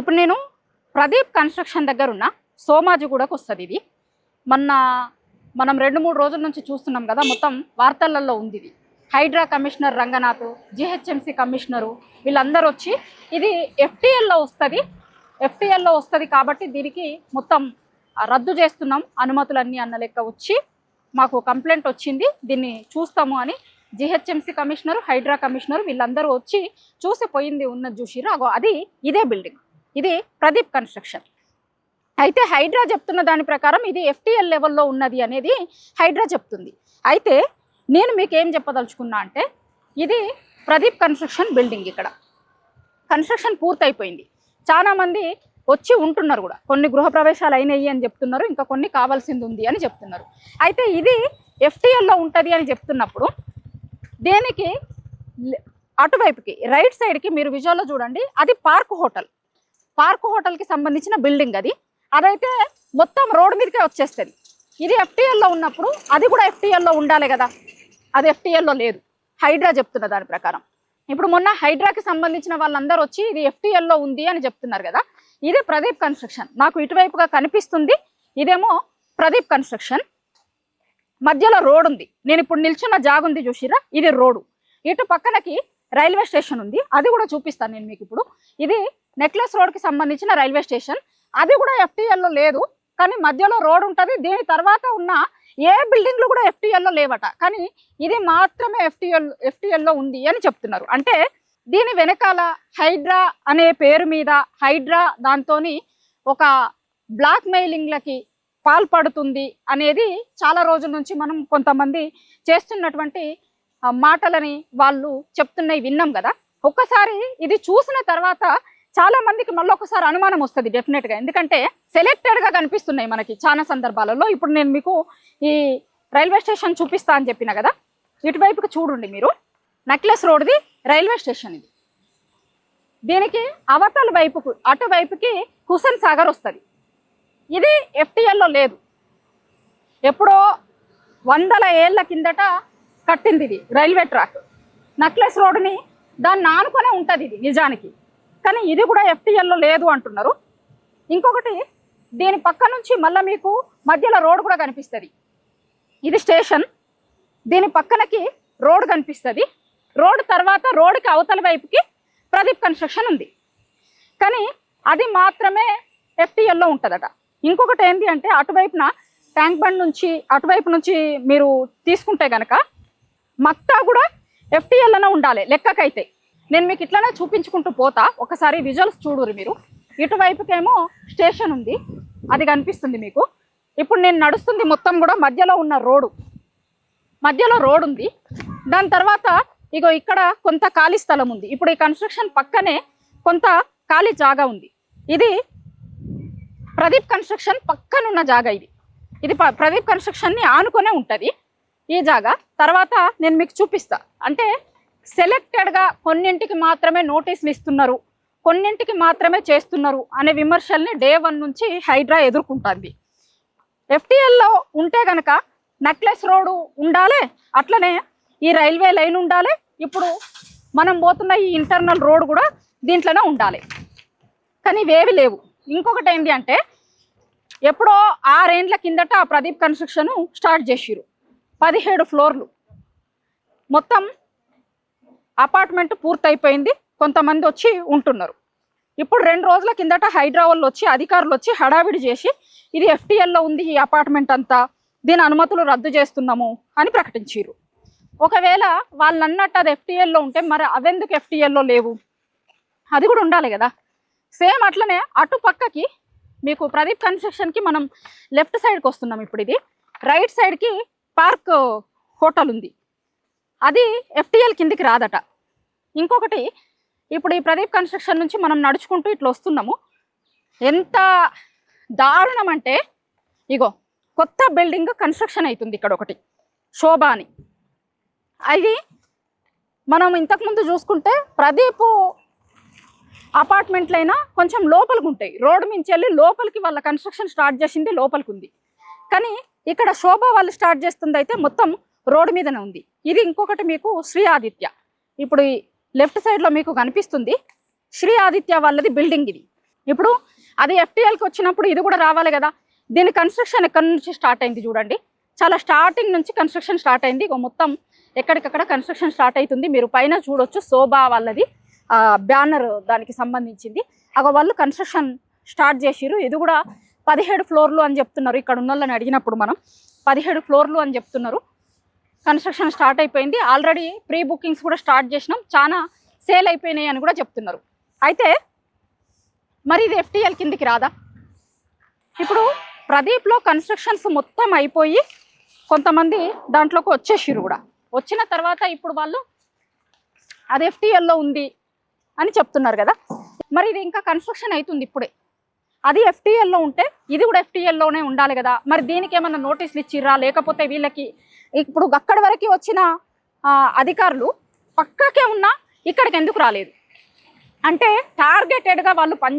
ఇప్పుడు నేను ప్రదీప్ కన్స్ట్రక్షన్ దగ్గర ఉన్న సోమాజిగూడకు వస్తుంది. ఇది మనం 2-3 రోజుల నుంచి చూస్తున్నాం కదా, మొత్తం వార్తలలో ఉంది. ఇది Hydraa commissioner Ranganath, GHMC commissioner వీళ్ళందరూ వచ్చి ఇది ఎఫ్టీఎల్లో వస్తుంది కాబట్టి దీనికి మొత్తం రద్దు చేస్తున్నాం అనుమతులన్నీ అన్న లెక్క వచ్చి మాకు కంప్లైంట్ వచ్చింది, దీన్ని చూస్తాము అని జిహెచ్ఎంసీ కమిషనరు, హైడ్రా కమిషనరు వీళ్ళందరూ వచ్చి చూసిపోయింది. ఉన్నది చూసిరా, అది ఇదే బిల్డింగ్, ఇది ప్రదీప్ కన్స్ట్రక్షన్. అయితే హైడ్రా చెప్తున్న దాని ప్రకారం ఇది ఎఫ్టీఎల్ లెవెల్లో ఉన్నది అనేది హైడ్రా చెప్తుంది. అయితే నేను మీకు ఏం చెప్పదలుచుకున్నా అంటే, ఇది ప్రదీప్ కన్స్ట్రక్షన్ బిల్డింగ్. ఇక్కడ కన్స్ట్రక్షన్ పూర్తయిపోయింది, చాలామంది వచ్చి ఉంటున్నారు కూడా, కొన్ని గృహప్రవేశాలు అయినాయి అని చెప్తున్నారు, ఇంకా కొన్ని కావాల్సింది ఉంది అని చెప్తున్నారు. అయితే ఇది ఎఫ్టీఎల్లో ఉంటుంది అని చెప్తున్నప్పుడు దేనికి అటువైపుకి రైట్ సైడ్కి మీరు విజువల్లో చూడండి, అది పార్క్ హోటల్కి సంబంధించిన బిల్డింగ్. అదైతే మొత్తం రోడ్ మీదకే వచ్చేస్తుంది. ఇది ఎఫ్టీఎల్లో ఉన్నప్పుడు అది కూడా ఎఫ్టీఎల్లో ఉండాలి కదా, అది ఎఫ్టీఎల్లో లేదు హైడ్రా చెప్తున్న దాని ప్రకారం. ఇప్పుడు మొన్న హైడ్రాకి సంబంధించిన వాళ్ళందరూ వచ్చి ఇది ఎఫ్టీఎల్లో ఉంది అని చెప్తున్నారు కదా. ఇదే ప్రదీప్ కన్స్ట్రక్షన్, నాకు ఇటువైపుగా కనిపిస్తుంది, ఇదేమో ప్రదీప్ కన్స్ట్రక్షన్. మధ్యలో రోడ్ ఉంది, నేను ఇప్పుడు నిల్చున్న జాగ్ ఉంది చూసిరా, ఇది రోడ్డు. ఇటు పక్కనకి రైల్వే స్టేషన్ ఉంది, అది కూడా చూపిస్తాను నేను మీకు ఇప్పుడు. ఇది నెక్లెస్ రోడ్కి సంబంధించిన రైల్వే స్టేషన్, అది కూడా ఎఫ్టీఎల్లో లేదు, కానీ మధ్యలో రోడ్ ఉంటుంది. దీని తర్వాత ఉన్న ఏ బిల్డింగ్లు కూడా ఎఫ్టీఎల్లో లేవట, కానీ ఇది మాత్రమే ఎఫ్టీఎల్లో ఉంది అని చెప్తున్నారు. అంటే దీని వెనకాల హైడ్రా అనే పేరు మీద హైడ్రా దాంతో ఒక బ్లాక్ మెయిలింగ్లకి పాల్పడుతుంది అనేది చాలా రోజుల నుంచి మనం కొంతమంది చేస్తున్నటువంటి మాటలని వాళ్ళు చెప్తున్నాయి విన్నాం కదా. ఒక్కసారి ఇది చూసిన తర్వాత చాలా మందికి మళ్ళీ ఒకసారి అనుమానం వస్తుంది డెఫినెట్గా, ఎందుకంటే సెలెక్టెడ్గా కనిపిస్తున్నాయి మనకి చాలా సందర్భాలలో. ఇప్పుడు నేను మీకు ఈ రైల్వే స్టేషన్ చూపిస్తా అని చెప్పిన కదా, ఇటువైపుకి చూడండి మీరు, నెక్లెస్ రోడ్ది రైల్వే స్టేషన్ ఇది. దీనికి అవతల వైపుకు అటువైపుకి హుసేన్ సాగర్ వస్తుంది. ఇది ఎఫ్టీఎల్లో లేదు, ఎప్పుడో 100 ఏళ్ల కిందట కట్టింది ఇది రైల్వే ట్రాక్. నెక్లెస్ రోడ్ని దాన్ని ఆనుకొనే ఉంటుంది ఇది నిజానికి, కానీ ఇది కూడా ఎఫ్టీఎల్లో లేదు అంటున్నారు. ఇంకొకటి, దీని పక్క నుంచి మళ్ళీ మీకు మధ్యలో రోడ్ కూడా కనిపిస్తుంది. ఇది స్టేషన్, దీని పక్కనకి రోడ్ కనిపిస్తుంది. రోడ్ తర్వాత రోడ్కి అవతల వైపుకి ప్రదీప్ కన్స్ట్రక్షన్ ఉంది, కానీ అది మాత్రమే ఎఫ్టీఎల్లో ఉంటుందట. ఇంకొకటి ఏంటి అంటే, అటువైపున ట్యాంక్ బండ్ నుంచి అటువైపు నుంచి మీరు తీసుకుంటే కనుక మక్తా కూడా ఎఫ్టీఎల్లోనే ఉండాలి లెక్కకైతే. నేను మీకు ఇట్లానే చూపించుకుంటూ పోతా, ఒకసారి విజువల్స్ చూడురు మీరు. ఇటువైపుకేమో స్టేషన్ ఉంది, అది కనిపిస్తుంది మీకు. ఇప్పుడు నేను నడుస్తుంది మొత్తం కూడా మధ్యలో ఉన్న మధ్యలో రోడ్ ఉంది. దాని తర్వాత ఇగో ఇక్కడ కొంత ఖాళీ స్థలం ఉంది. ఇప్పుడు ఈ కన్స్ట్రక్షన్ పక్కనే కొంత ఖాళీ జాగా ఉంది. ఇది ప్రదీప్ కన్స్ట్రక్షన్ పక్కనున్న జాగా. ఇది ప్రదీప్ కన్స్ట్రక్షన్ని ఆనుకొనే ఉంటుంది ఈ జాగా. తర్వాత నేను మీకు చూపిస్తా. అంటే సెలెక్టెడ్గా కొన్నింటికి మాత్రమే నోటీసులు ఇస్తున్నారు, కొన్నింటికి మాత్రమే చేస్తున్నారు అనే విమర్శల్ని డే 1 నుంచి హైడ్రా ఎదుర్కొంటుంది. ఎఫ్టీఎల్లో ఉంటే కనుక నెక్లెస్ రోడ్డు ఉండాలి, అట్లనే ఈ రైల్వే లైన్ ఉండాలి, ఇప్పుడు మనం పోతున్న ఈ ఇంటర్నల్ రోడ్ కూడా దీంట్లోనే ఉండాలి, కానీ ఇవేవి లేవు. ఇంకొకటి ఏంటి అంటే, ఎప్పుడో 6 ఏళ్ల కిందట ఆ ప్రదీప్ కన్స్ట్రక్షన్ స్టార్ట్ చేసిరు. 17 ఫ్లోర్లు మొత్తం అపార్ట్మెంట్ పూర్తయిపోయింది, కొంతమంది వచ్చి ఉంటున్నారు. ఇప్పుడు 2 రోజుల కిందట హైడ్రా వాళ్ళు వచ్చి అధికారులు వచ్చి హడావిడి చేసి ఇది ఎఫ్టీఎల్లో ఉంది ఈ అపార్ట్మెంట్ అంతా, దీని అనుమతులు రద్దు చేస్తున్నాము అని ప్రకటించారు. ఒకవేళ వాళ్ళు అన్నట్టు అది ఎఫ్టీఎల్లో ఉంటే మరి అవెందుకు ఎఫ్టీఎల్లో లేవు, అది కూడా ఉండాలి కదా. సేమ్ అట్లనే అటు పక్కకి మీకు ప్రదీప్ కన్స్ట్రక్షన్కి మనం లెఫ్ట్ సైడ్కి వస్తున్నాం. ఇప్పుడు ఇది రైట్ సైడ్కి పార్క్ హోటల్ ఉంది, అది ఎఫ్టీఎల్ కిందికి రాదట. ఇంకొకటి, ఇప్పుడు ఈ ప్రదీప్ కన్స్ట్రక్షన్ నుంచి మనం నడుచుకుంటూ ఇట్లా వస్తున్నాము. ఎంత దారుణం అంటే, ఇగో కొత్త బిల్డింగ్ కన్స్ట్రక్షన్ అవుతుంది ఇక్కడ ఒకటి, శోభా అని. అది మనం ఇంతకుముందు చూసుకుంటే ప్రదీప్ అపార్ట్మెంట్లైనా కొంచెం లోపలికి ఉంటాయి, రోడ్డు మించి వెళ్ళి లోపలికి వాళ్ళ కన్స్ట్రక్షన్ స్టార్ట్ చేసింది లోపలికి ఉంది. కానీ ఇక్కడ శోభా వాళ్ళు స్టార్ట్ చేస్తుంది అయితే మొత్తం రోడ్డు మీదనే ఉంది. ఇది ఇంకొకటి మీకు శ్రీ ఆదిత్య, ఇప్పుడు లెఫ్ట్ సైడ్లో మీకు కనిపిస్తుంది శ్రీ ఆదిత్య వాళ్ళది బిల్డింగ్. ఇది ఇప్పుడు అది ఎఫ్టీఎల్కి వచ్చినప్పుడు ఇది కూడా రావాలి కదా. దీని కన్స్ట్రక్షన్ ఎక్కడి నుంచి స్టార్ట్ అయింది చూడండి, చాలా స్టార్టింగ్ నుంచి కన్స్ట్రక్షన్ స్టార్ట్ అయింది. ఇక మొత్తం ఎక్కడికక్కడ కన్స్ట్రక్షన్ స్టార్ట్ అవుతుంది. మీరు పైన చూడొచ్చు, శోభా వాళ్ళది బ్యానర్ దానికి సంబంధించింది. వాళ్ళు కన్స్ట్రక్షన్ స్టార్ట్ చేసిరు. ఇది కూడా 17 ఫ్లోర్లు అని చెప్తున్నారు. ఇక్కడ ఉన్న వాళ్ళని అడిగినప్పుడు మనం 17 ఫ్లోర్లు అని చెప్తున్నారు. కన్స్ట్రక్షన్ స్టార్ట్ అయిపోయింది. ఆల్రెడీ ప్రీ బుకింగ్స్ కూడా స్టార్ట్ చేసినాం, చాలా సేల్ అయిపోయినాయి అని కూడా చెప్తున్నారు. అయితే మరి ఇది ఎఫ్టీఎల్ కిందికి రాదా? ఇప్పుడు ప్రదీప్లో కన్స్ట్రక్షన్స్ మొత్తం అయిపోయి కొంతమంది దాంట్లోకి వచ్చేసిరు కూడా. వచ్చిన తర్వాత ఇప్పుడు వాళ్ళు అది ఎఫ్టీఎల్లో ఉంది అని చెప్తున్నారు కదా. మరి ఇది ఇంకా కన్స్ట్రక్షన్ అవుతుంది ఇప్పుడే. అది ఎఫ్టీఎల్లో ఉంటే ఇది కూడా ఎఫ్టీఎల్లోనే ఉండాలి కదా. మరి దీనికి ఏమన్నా నోటీసులు ఇచ్చిర్రా, లేకపోతే వీళ్ళకి ఇప్పుడు అక్కడి వరకు వచ్చిన అధికారులు పక్కకే ఉన్నా ఇక్కడికి ఎందుకు రాలేదు అంటే టార్గెటెడ్గా వాళ్ళు పని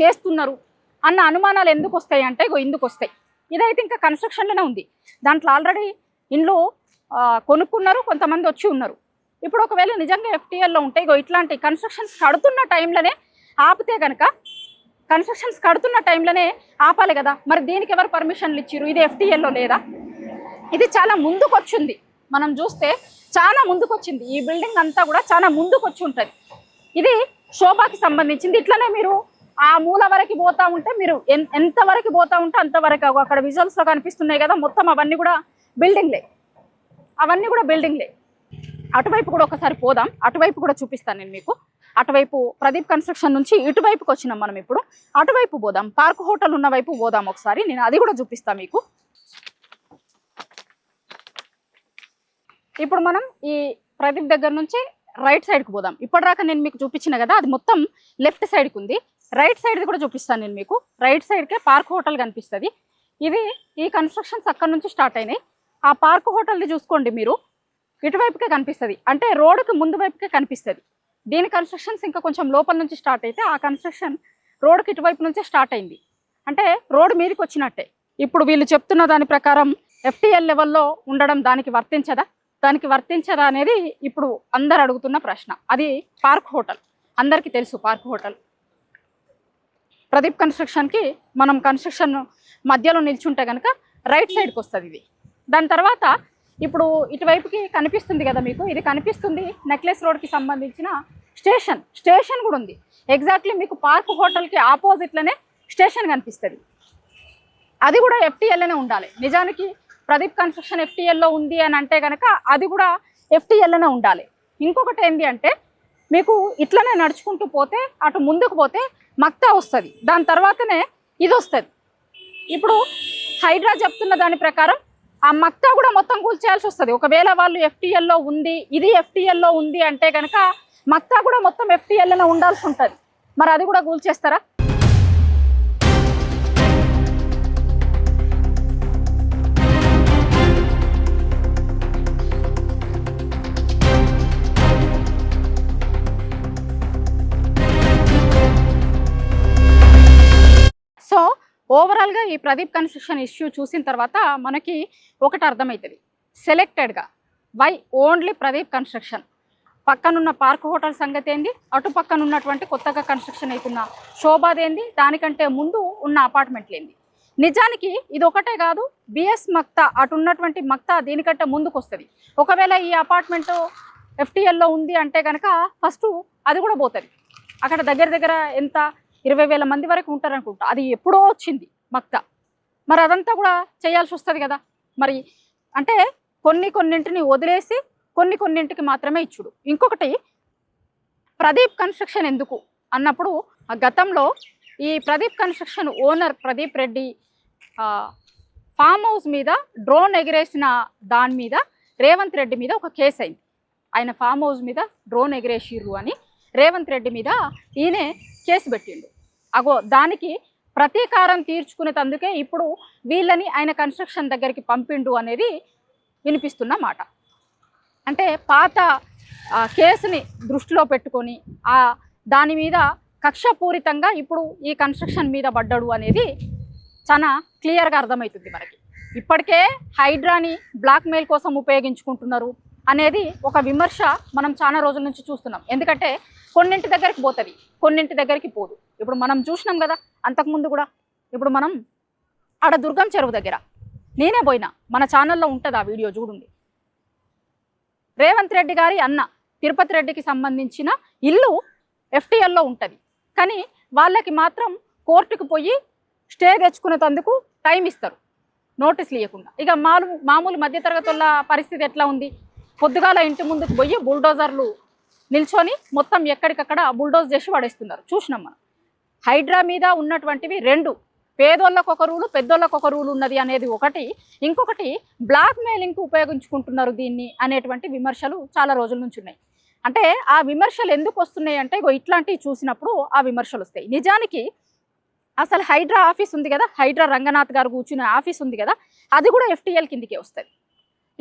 చేస్తున్నారు అన్న అనుమానాలు ఎందుకు వస్తాయి అంటే ఎందుకు వస్తాయి. ఇదైతే ఇంకా కన్స్ట్రక్షన్లోనే ఉంది. దాంట్లో ఆల్రెడీ ఇండ్లు కొనుక్కున్నారు, కొంతమంది వచ్చి ఉన్నారు. ఇప్పుడు ఒకవేళ నిజంగా ఎఫ్టీఎల్లో ఉంటే ఇట్లాంటి కన్స్ట్రక్షన్స్ కడుతున్న టైంలోనే ఆపితే కనుక, కన్స్ట్రక్షన్స్ కడుతున్న టైంలోనే ఆపాలి కదా. మరి దీనికి ఎవరు పర్మిషన్లు ఇచ్చిర్రు? ఇది ఎఫ్టీఎల్లో లేదా? ఇది చాలా ముందుకు వచ్చింది. మనం చూస్తే చాలా ముందుకు వచ్చింది. ఈ బిల్డింగ్ అంతా కూడా చాలా ముందుకు వచ్చి ఉంటుంది. ఇది శోభాకి సంబంధించింది. ఇట్లనే మీరు ఆ మూల వరకు పోతా ఉంటే, మీరు ఎంత వరకు పోతా ఉంటే అంతవరకు అక్కడ విజువల్స్లో కనిపిస్తున్నాయి కదా, మొత్తం అవన్నీ కూడా బిల్డింగ్లే. అటువైపు కూడా ఒకసారి పోదాం, అటువైపు కూడా చూపిస్తాను నేను మీకు. అటువైపు ప్రదీప్ కన్స్ట్రక్షన్ నుంచి ఇటువైపుకి వచ్చినాం మనం. ఇప్పుడు అటువైపు పోదాం, పార్క్ హోటల్ ఉన్న వైపు పోదాం ఒకసారి, నేను అది కూడా చూపిస్తాను మీకు. ఇప్పుడు మనం ఈ ప్రదీప్ దగ్గర నుంచి రైట్ సైడ్కి పోదాం. ఇప్పటిదాకా నేను మీకు చూపించిన కదా, అది మొత్తం లెఫ్ట్ సైడ్కి ఉంది. రైట్ సైడ్ది కూడా చూపిస్తాను నేను మీకు. రైట్ సైడ్కే పార్క్ హోటల్ కనిపిస్తుంది. ఈ కన్స్ట్రక్షన్స్ అక్కడ నుంచి స్టార్ట్ అయినాయి. ఆ పార్క్ హోటల్ది చూసుకోండి మీరు, ఇటువైపుకే కనిపిస్తుంది, అంటే రోడ్డుకి ముందు వైపుకే కనిపిస్తుంది. దీని కన్స్ట్రక్షన్స్ ఇంకా కొంచెం లోపల నుంచి స్టార్ట్ అయితే, ఆ కన్స్ట్రక్షన్ రోడ్డుకి ఇటువైపు నుంచే స్టార్ట్ అయింది, అంటే రోడ్డు మీదకి వచ్చినట్టే. ఇప్పుడు వీళ్ళు చెప్తున్న దాని ప్రకారం ఎఫ్టీఎల్ లెవెల్లో ఉండడం దానికి వర్తించదా అనేది ఇప్పుడు అందరు అడుగుతున్న ప్రశ్న. అది పార్క్ హోటల్, అందరికీ తెలుసు పార్క్ హోటల్. ప్రదీప్ కన్స్ట్రక్షన్కి మనం కన్స్ట్రక్షన్ మధ్యలో నిల్చుంటే కనుక రైట్ సైడ్కి వస్తుంది ఇది. దాని తర్వాత ఇప్పుడు ఇటువైపుకి కనిపిస్తుంది కదా మీకు, ఇది కనిపిస్తుంది నెక్లెస్ రోడ్కి సంబంధించిన స్టేషన్ కూడా ఉంది. ఎగ్జాక్ట్లీ మీకు పార్క్ హోటల్కి ఆపోజిట్లోనే స్టేషన్ కనిపిస్తుంది. అది కూడా ఎఫ్టీఎల్లోనే ఉండాలి. నిజానికి ప్రదీప్ కన్స్ట్రక్షన్ ఎఫ్టీఎల్లో ఉంది అని అంటే కనుక అది కూడా ఎఫ్టీఎల్లోనే ఉండాలి. ఇంకొకటి ఏంటి అంటే, మీకు ఇట్లనే నడుచుకుంటూ పోతే అటు ముందుకు పోతే మక్తా వస్తుంది, దాని తర్వాతనే ఇది వస్తుంది. ఇప్పుడు హైడ్రా చెప్తున్న దాని ప్రకారం ఆ మక్తా కూడా మొత్తం కూల్చేయాల్సి వస్తుంది. ఒకవేళ వాళ్ళు ఎఫ్టీఎల్లో ఉంది, ఇది ఎఫ్టీఎల్లో ఉంది అంటే కనుక మక్తా కూడా మొత్తం ఎఫ్టీఎల్లోనే ఉండాల్సి ఉంటుంది. మరి అది కూడా కూల్చేస్తారా? సో ఓవరాల్గా ఈ ప్రదీప్ కన్స్ట్రక్షన్ ఇష్యూ చూసిన తర్వాత మనకి ఒకటి అర్థమవుతుంది, సెలెక్టెడ్గా వై ఓన్లీ ప్రదీప్ కన్స్ట్రక్షన్. పక్కనున్న పార్క్ హోటల్ సంగతి ఏంది, అటు పక్కన ఉన్నటువంటి కొత్తగా కన్స్ట్రక్షన్ అవుతున్న శోభాదేంది, దానికంటే ముందు ఉన్న అపార్ట్మెంట్లు ఏంది. నిజానికి ఇది ఒకటే కాదు, బిఎస్ మక్తా అటు ఉన్నటువంటి మక్తా దీనికంటే ముందుకు వస్తుంది. ఒకవేళ ఈ అపార్ట్మెంట్ ఎఫ్టీఎల్లో ఉంది అంటే కనుక ఫస్ట్ అది కూడా పోతుంది. అక్కడ దగ్గర ఎంత 20,000 మంది వరకు ఉంటారనుకుంటా. అది ఎప్పుడో వచ్చింది మక్తా. మరి అదంతా కూడా చేయాల్సి వస్తుంది కదా. మరి అంటే కొన్నింటిని వదిలేసి కొన్నింటికి మాత్రమే ఇచ్చుడు. ఇంకొకటి ప్రదీప్ కన్స్ట్రక్షన్ ఎందుకు అన్నప్పుడు, గతంలో ఈ Pradeep construction owner Pradeep Reddy farm house మీద డ్రోన్ ఎగిరేసిన దాని మీద రేవంత్ రెడ్డి మీద ఒక కేసు అయింది. ఆయన ఫామ్ హౌస్ మీద డ్రోన్ ఎగిరేసిర్రు అని రేవంత్ రెడ్డి మీద ఈయనే కేసు పెట్టిండు. దానికి ప్రతీకారం తీర్చుకునేందుకే ఇప్పుడు వీళ్ళని ఆయన కన్స్ట్రక్షన్ దగ్గరికి పంపిండు అనేది వినిపిస్తున్న మాట. అంటే పాత కేసుని దృష్టిలో పెట్టుకొని దాని మీద కక్షపూరితంగా ఇప్పుడు ఈ కన్స్ట్రక్షన్ మీద పడ్డాడు అనేది చాలా క్లియర్గా అర్థమవుతుంది మనకి. ఇప్పటికే హైడ్రాని బ్లాక్మెయిల్ కోసం ఉపయోగించుకుంటున్నారు అనేది ఒక విమర్శ మనం చాలా రోజుల నుంచి చూస్తున్నాం. ఎందుకంటే కొన్నింటి దగ్గరికి పోతుంది, కొన్నింటి దగ్గరికి పోదు. ఇప్పుడు మనం చూసినాం కదా అంతకుముందు కూడా. ఇప్పుడు మనం ఆడ దుర్గం చెరువు దగ్గర నేనే పోయినా, మన ఛానల్లో ఉంటుంది ఆ వీడియో చూడండి. రేవంత్ రెడ్డి గారి అన్న తిరుపతి రెడ్డికి సంబంధించిన ఇల్లు FTLలో ఉంటుంది, కానీ వాళ్ళకి మాత్రం కోర్టుకు పోయి స్టే తెచ్చుకునేందుకు టైం ఇస్తారు నోటీసులు ఇవ్వకుండా. ఇక మామూలు మధ్యతరగతి వాళ్ళ పరిస్థితి ఎట్లా ఉంది? పొద్దుగాల ఇంటి ముందుకు పోయి బుల్డోజర్లు నిల్చొని మొత్తం ఎక్కడికక్కడ బుల్డోజ్ చేసి పడేస్తున్నారు. చూసినాం మనం. హైడ్రా మీద ఉన్నటువంటివి రెండు, పేదోళ్ళకు ఒక రూలు, పెద్దోళ్ళకు ఒక రూలు ఉన్నది అనేది ఒకటి. ఇంకొకటి బ్లాక్ మెయిలింగ్కి ఉపయోగించుకుంటున్నారు దీన్ని అనేటువంటి విమర్శలు చాలా రోజుల నుంచి ఉన్నాయి. అంటే ఆ విమర్శలు ఎందుకు వస్తున్నాయి అంటే ఇట్లాంటివి చూసినప్పుడు ఆ విమర్శలు వస్తాయి. నిజానికి అసలు హైడ్రా ఆఫీస్ ఉంది కదా, హైడ్రా రంగనాథ్ గారు కూర్చునే ఆఫీస్ ఉంది కదా, అది కూడా FTL కిందికే వస్తుంది.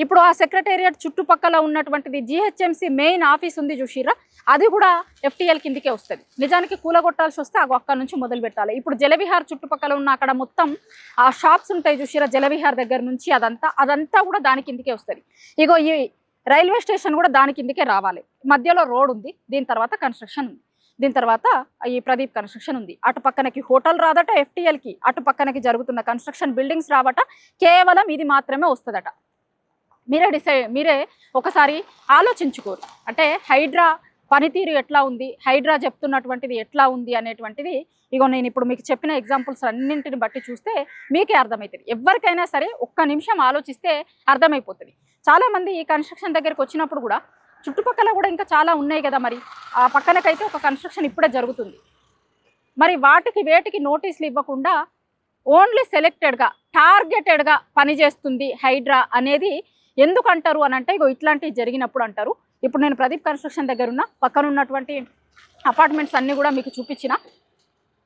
ఇప్పుడు ఆ సెక్రటేరియట్ చుట్టుపక్కల ఉన్నటువంటిది GHMC మెయిన్ ఆఫీస్ ఉంది చూసిరా, అది కూడా FTL కిందికే వస్తుంది. నిజానికి కూలగొట్టాల్సి వస్తే అక్కడ నుంచి మొదలు పెట్టాలి. ఇప్పుడు జలవిహార్ చుట్టుపక్కల ఉన్న అక్కడ మొత్తం ఆ షాప్స్ ఉంటాయి చూసిరా, జలవిహార్ దగ్గర నుంచి అదంతా కూడా దాని కిందికే వస్తుంది. ఇగో ఈ రైల్వే స్టేషన్ కూడా దాని కిందికే రావాలి. మధ్యలో రోడ్ ఉంది, దీని తర్వాత కన్స్ట్రక్షన్ ఉంది, దీని తర్వాత ఈ ప్రదీప్ కన్స్ట్రక్షన్ ఉంది. అటు పక్కనకి హోటల్ రాదట FTLకి, అటు పక్కనకి జరుగుతున్న కన్స్ట్రక్షన్ బిల్డింగ్స్ రావట, కేవలం ఇది మాత్రమే వస్తుందట. మీరే ఒకసారి ఆలోచించుకోరు. అంటే హైడ్రా పనితీరు ఎట్లా ఉంది, హైడ్రా చెప్తున్నటువంటిది ఎట్లా ఉంది అనేటువంటిది ఇగో నేను ఇప్పుడు మీకు చెప్పిన ఎగ్జాంపుల్స్ అన్నింటిని బట్టి చూస్తే మీకే అర్థమవుతుంది. ఎవరికైనా సరే ఒక్క నిమిషం ఆలోచిస్తే అర్థమైపోతుంది. చాలామంది ఈ కన్స్ట్రక్షన్ దగ్గరికి వచ్చినప్పుడు కూడా చుట్టుపక్కల కూడా ఇంకా చాలా ఉన్నాయి కదా, మరి ఆ పక్కనకైతే ఒక కన్స్ట్రక్షన్ ఇప్పుడే జరుగుతుంది. మరి వేటికి నోటీసులు ఇవ్వకుండా ఓన్లీ సెలెక్టెడ్గా టార్గెటెడ్గా పనిచేస్తుంది హైడ్రా అనేది ఎందుకు అంటారు అని అంటే ఇట్లాంటివి జరిగినప్పుడు అంటారు. ఇప్పుడు నేను ప్రదీప్ కన్స్ట్రక్షన్ దగ్గర ఉన్న పక్కన ఉన్నటువంటి అపార్ట్మెంట్స్ అన్నీ కూడా మీకు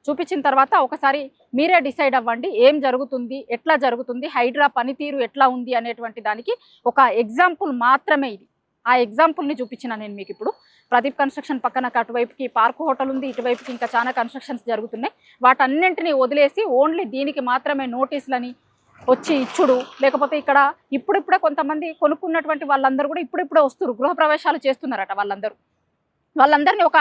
చూపించిన తర్వాత ఒకసారి మీరే డిసైడ్ అవ్వండి ఏం జరుగుతుంది, ఎట్లా జరుగుతుంది, హైడ్రా పనితీరు ఎట్లా ఉంది అనేటువంటి దానికి ఒక ఎగ్జాంపుల్ మాత్రమే ఇది. ఆ ఎగ్జాంపుల్ని చూపించిన నేను మీకు ఇప్పుడు. ప్రదీప్ కన్స్ట్రక్షన్ పక్కన అటువైపుకి పార్క్ హోటల్ ఉంది, ఇటువైపుకి ఇంకా చాలా కన్స్ట్రక్షన్స్ జరుగుతున్నాయి. వాటన్నింటినీ వదిలేసి ఓన్లీ దీనికి మాత్రమే నోటీసులని వచ్చి ఇచ్చుడు, లేకపోతే ఇక్కడ ఇప్పుడిప్పుడే కొంతమంది కొనుక్కున్నటువంటి వాళ్ళందరూ కూడా ఇప్పుడిప్పుడే వస్తున్నారు, గృహప్రవేశాలు చేస్తున్నారట. వాళ్ళందరినీ ఒక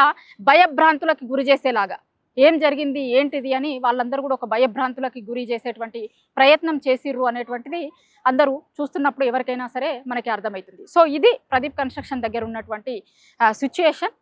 భయభ్రాంతులకి గురి చేసేలాగా ఏం జరిగింది ఏంటిది అని వాళ్ళందరూ కూడా ఒక భయభ్రాంతులకి గురి చేసేటువంటి ప్రయత్నం చేసిర్రు అనేటువంటిది అందరూ చూస్తున్నప్పుడు ఎవరికైనా సరే మనకి అర్థమవుతుంది. సో ఇది ప్రదీప్ కన్స్ట్రక్షన్ దగ్గర ఉన్నటువంటి సిచ్యుయేషన్.